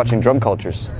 watching Drum Cultures.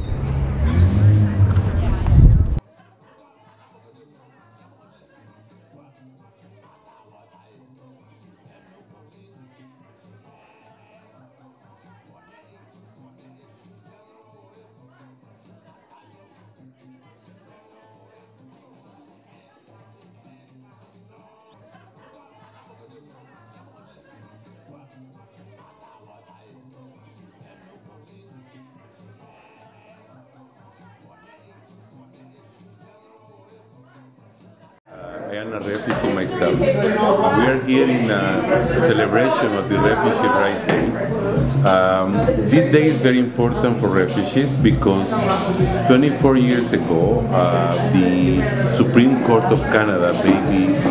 I am a refugee myself. We are here in a celebration of the Refugee Rights Day. This day is very important for refugees because 24 years ago, the Supreme Court of Canada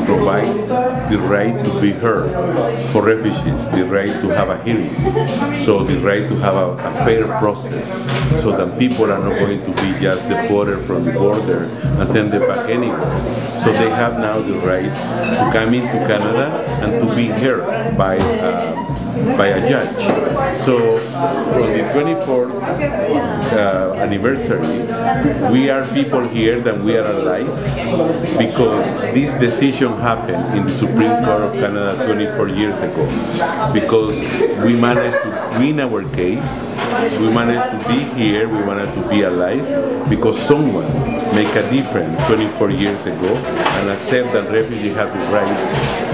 provided the right to be heard for refugees, the right to have a hearing, so the right to have a fair process, so that people are not going to be just deported from the border and sent back anywhere. So they have now the right to come into Canada and to be heard by a judge. So from the 24th anniversary, we are people here that we are alive because this decision happened in the Supreme Court of Canada 24 years ago. Because we managed to win our case, we managed to be here, we wanted to be alive because someone make a difference 24 years ago and accept that refugees have the right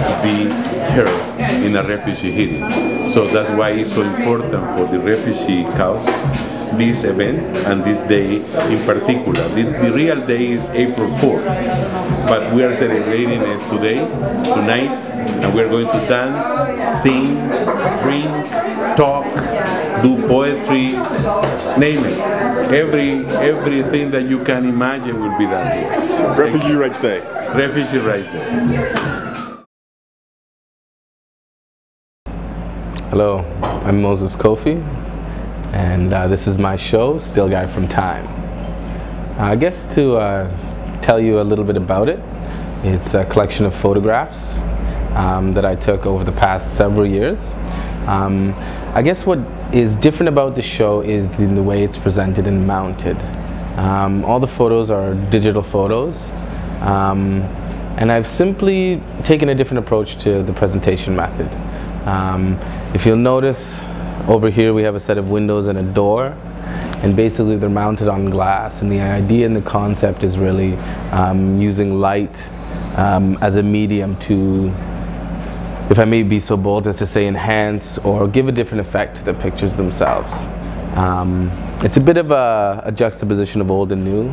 to be heard in a refugee hearing. So that's why it's so important for the refugee cause, this event and this day in particular. The real day is April 4th, but we are celebrating it today, tonight, and we're going to dance, sing, drink, talk, do poetry, name it. Everything that you can imagine will be done here. Refugee Rights Day. Refugee Rights Day. Hello, I'm Moses Kofi, and this is my show, Still Guy from Time. I guess to tell you a little bit about it, it's a collection of photographs that I took over the past several years. I guess what is different about the show is the way it's presented and mounted. All the photos are digital photos, and I've simply taken a different approach to the presentation method. If you'll notice, over here we have a set of windows and a door, and basically they're mounted on glass, and the idea and the concept is really using light as a medium to, if I may be so bold as to say, enhance or give a different effect to the pictures themselves. It's a bit of a juxtaposition of old and new.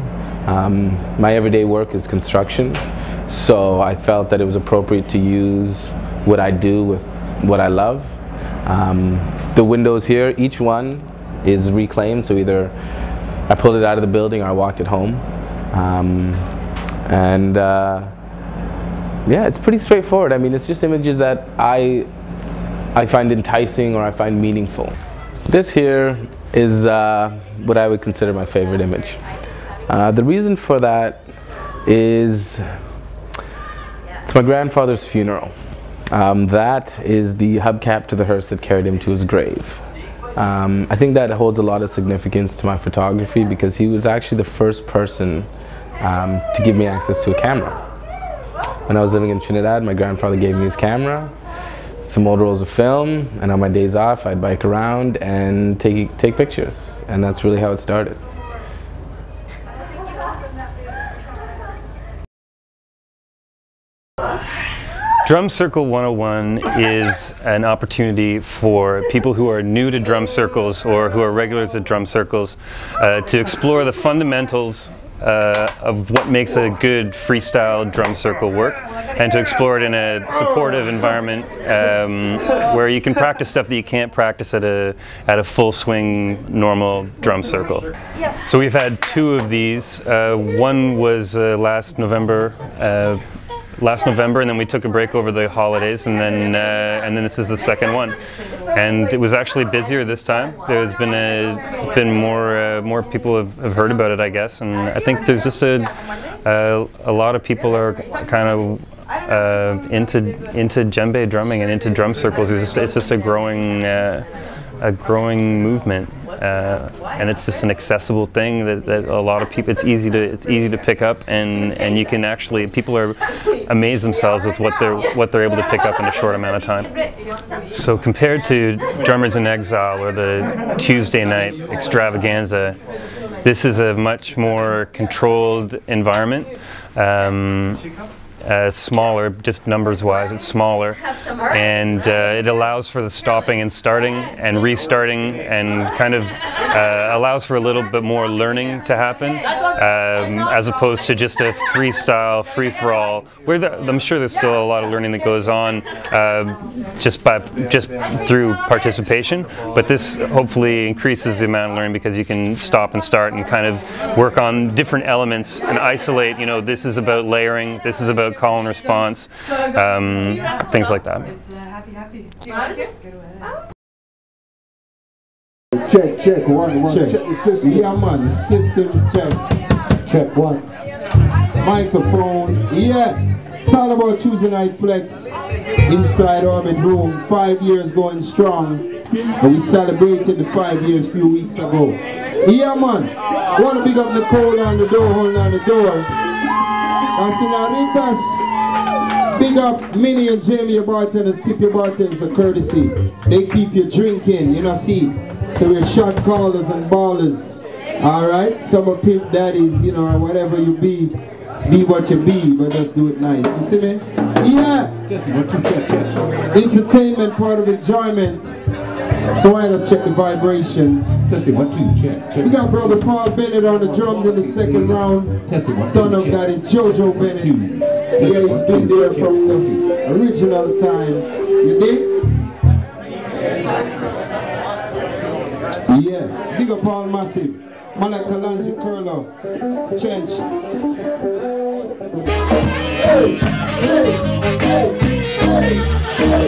My everyday work is construction, so I felt that it was appropriate to use what I do with what I love. The windows here, each one is reclaimed, so either I pulled it out of the building or I walked it home. Yeah, it's pretty straightforward. I mean, it's just images that I find enticing or I find meaningful. This here is what I would consider my favorite image. The reason for that is it's my grandfather's funeral. That is the hubcap to the hearse that carried him to his grave. I think that holds a lot of significance to my photography because he was actually the first person to give me access to a camera. When I was living in Trinidad, my grandfather gave me his camera, some old rolls of film, and on my days off I'd bike around and take pictures, and that's really how it started. Drum Circle 101 is an opportunity for people who are new to drum circles or who are regulars at drum circles to explore the fundamentals of what makes a good freestyle drum circle work, and to explore it in a supportive environment where you can practice stuff that you can't practice at a full swing normal drum circle. So we've had two of these. One was last November, and then we took a break over the holidays, and then this is the second one. And it was actually busier this time. There's been more people have heard about it, I guess, and I think there's just a lot of people are kind of into djembe drumming and into drum circles. It's just a growing a growing movement, and it's just an accessible thing that a lot of people, it's easy to pick up, and you can actually, people are amazed themselves with what they're able to pick up in a short amount of time. So compared to Drummers in Exile or the Tuesday night extravaganza, this is a much more controlled environment. Smaller, just numbers-wise, it's smaller, and it allows for the stopping and starting and restarting, and kind of allows for a little bit more learning to happen, as opposed to just a freestyle, free-for-all, where I'm sure there's still a lot of learning that goes on just through participation, but this hopefully increases the amount of learning because you can stop and start and kind of work on different elements and isolate, you know, this is about layering, this is about call and response, things like that. Check, one, check. Yeah, man, systems check. Check, one. Microphone, yeah. It's all about Tuesday Night Flex inside Orbit Room. 5 years going strong. And we celebrated the 5 years a few weeks ago. Yeah, man. Want to big up Nicole on the door, holding on the door. Señoritas, big up Minnie and Jamie, your bartenders. Tip your bartenders a courtesy. They keep you drinking, you know, see. So we're shot callers and ballers. Alright? Some are pimp daddies, you know, or whatever you be what you be, but just do it nice. You see me? Yeah! Entertainment, part of enjoyment. So why let's check the vibration. Testing 1 2 check. We got brother Paul Bennett on the drums in the second round. Son of Daddy Jojo Bennett. Yeah, he's been there from the original time. You dig? Yeah. Big up Paul Massive. Malakalanji Curlo. Trench. Hey, hey, hey, hey,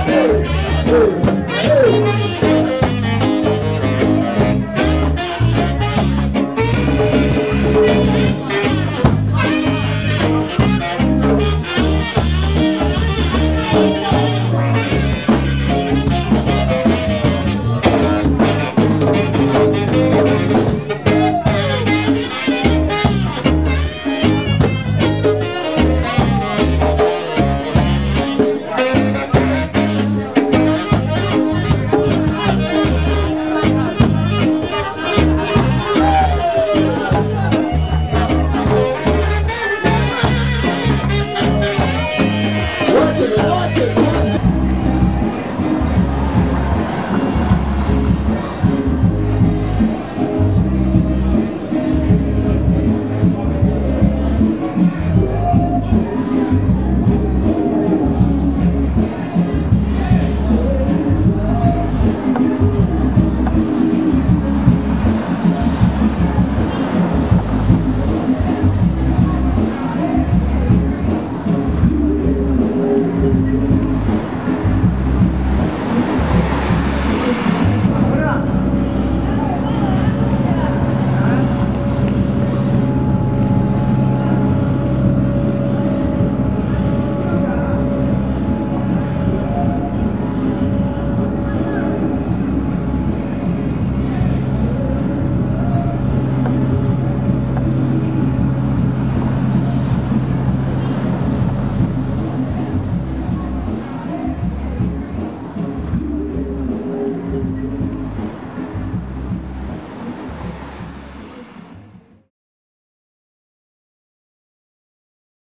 hey, hey.